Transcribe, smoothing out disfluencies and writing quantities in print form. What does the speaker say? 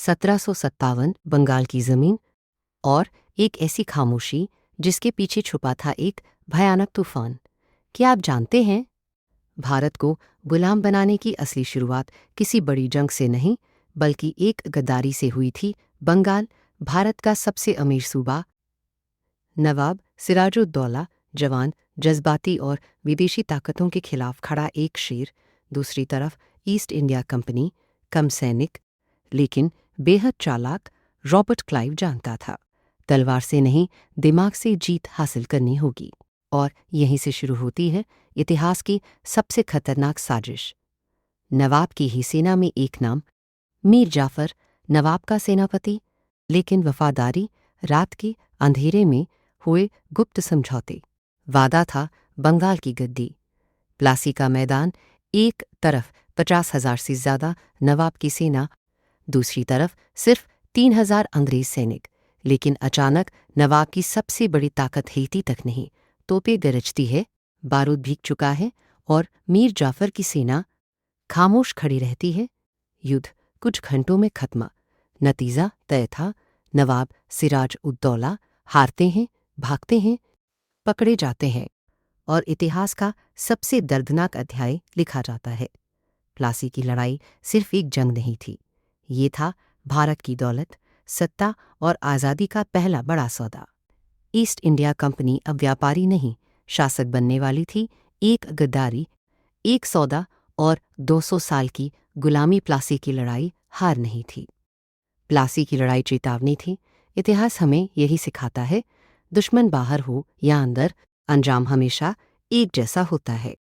1757 बंगाल की जमीन और एक ऐसी खामोशी जिसके पीछे छुपा था एक भयानक तूफान। क्या आप जानते हैं, भारत को गुलाम बनाने की असली शुरुआत किसी बड़ी जंग से नहीं बल्कि एक गद्दारी से हुई थी। बंगाल भारत का सबसे अमीर सूबा। नवाब सिराजुद्दौला जवान, जज्बाती और विदेशी ताकतों के खिलाफ खड़ा एक शेर। दूसरी तरफ ईस्ट इंडिया कंपनी, कम सैनिक लेकिन बेहद चालाक रॉबर्ट क्लाइव जानता था, तलवार से नहीं दिमाग से जीत हासिल करनी होगी। और यहीं से शुरू होती है इतिहास की सबसे खतरनाक साजिश। नवाब की ही सेना में एक नाम, मीर जाफर, नवाब का सेनापति, लेकिन वफादारी रात के अंधेरे में हुए गुप्त समझौते। वादा था बंगाल की गद्दी, प्लासी का मैदान, एक तरफ 50,000 से ज्यादा नवाब की सेना, दूसरी तरफ सिर्फ 3,000 अंग्रेज सैनिक। लेकिन अचानक नवाब की सबसे बड़ी ताकत हेती तक नहीं, तोपें गरजती है, बारूद भीग चुका है और मीर जाफर की सेना खामोश खड़ी रहती है। युद्ध कुछ घंटों में खत्म। नतीजा तय था, नवाब सिराज उद्दौला हारते हैं, भागते हैं, पकड़े जाते हैं और इतिहास का सबसे दर्दनाक अध्याय लिखा जाता है। प्लासी की लड़ाई सिर्फ एक जंग नहीं थी, ये था भारत की दौलत, सत्ता और आज़ादी का पहला बड़ा सौदा। ईस्ट इंडिया कंपनी अब व्यापारी नहीं, शासक बनने वाली थी। एक गद्दारी, एक सौदा और 200 साल की गुलामी। प्लासी की लड़ाई हार नहीं थी, प्लासी की लड़ाई चेतावनी थी। इतिहास हमें यही सिखाता है, दुश्मन बाहर हो या अंदर, अंजाम हमेशा एक जैसा होता है।